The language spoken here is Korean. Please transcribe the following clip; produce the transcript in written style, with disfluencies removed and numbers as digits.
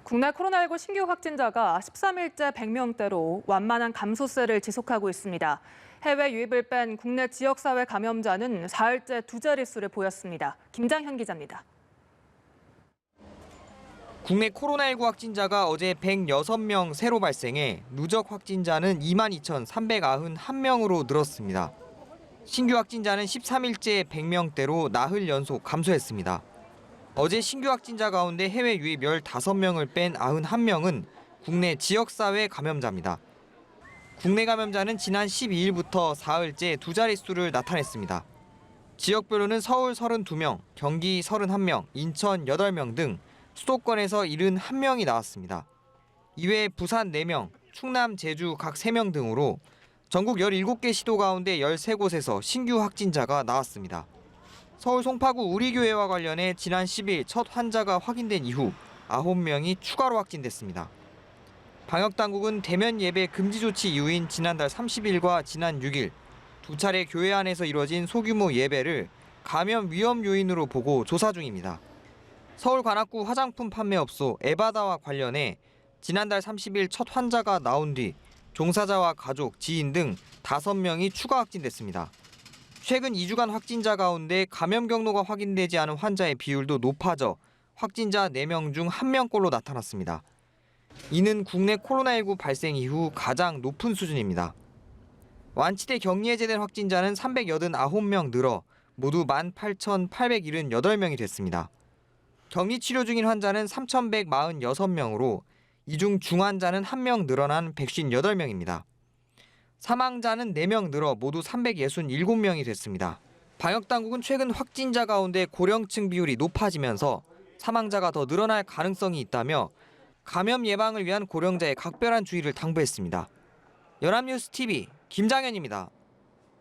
국내 코로나19 신규 확진자가 13일째 100명대로 완만한 감소세를 지속하고 있습니다. 해외 유입을 뺀 국내 지역사회 감염자는 사흘째 두 자릿수를 보였습니다. 김장현 기자입니다. 국내 코로나19 확진자가 어제 106명 새로 발생해 누적 확진자는 22,391명으로 늘었습니다. 신규 확진자는 13일째 100명대로 나흘 연속 감소했습니다. 어제 신규 확진자 가운데 해외 유입 15명을 뺀 91명은 국내 지역사회 감염자입니다. 국내 감염자는 지난 12일부터 사흘째 두 자릿수를 나타냈습니다. 지역별로는 서울 32명, 경기 31명, 인천 8명 등 수도권에서 71명이 나왔습니다. 이외에 부산 4명, 충남, 제주 각 3명 등으로 전국 17개 시도 가운데 13곳에서 신규 확진자가 나왔습니다. 서울 송파구 우리교회와 관련해 지난 10일 첫 환자가 확인된 이후 9명이 추가로 확진됐습니다. 방역당국은 대면 예배 금지 조치 이후인 지난달 30일과 지난 6일 두 차례 교회 안에서 이뤄진 소규모 예배를 감염 위험 요인으로 보고 조사 중입니다. 서울 관악구 화장품 판매업소 에바다와 관련해 지난달 30일 첫 환자가 나온 뒤 종사자와 가족, 지인 등 5명이 추가 확진됐습니다. 최근 2주간 확진자 가운데 감염 경로가 확인되지 않은 환자의 비율도 높아져 확진자 4명 중 1명꼴로 나타났습니다. 이는 국내 코로나19 발생 이후 가장 높은 수준입니다. 완치돼 격리해제된 확진자는 389명 늘어 모두 18,878명이 됐습니다. 격리 치료 중인 환자는 3,146명으로 이 중 중환자는 1명 늘어난 158명입니다. 사망자는 4명 늘어 모두 367명이 됐습니다. 방역당국은 최근 확진자 가운데 고령층 비율이 높아지면서 사망자가 더 늘어날 가능성이 있다며 감염 예방을 위한 고령자의 각별한 주의를 당부했습니다. 연합뉴스 TV 김장현입니다.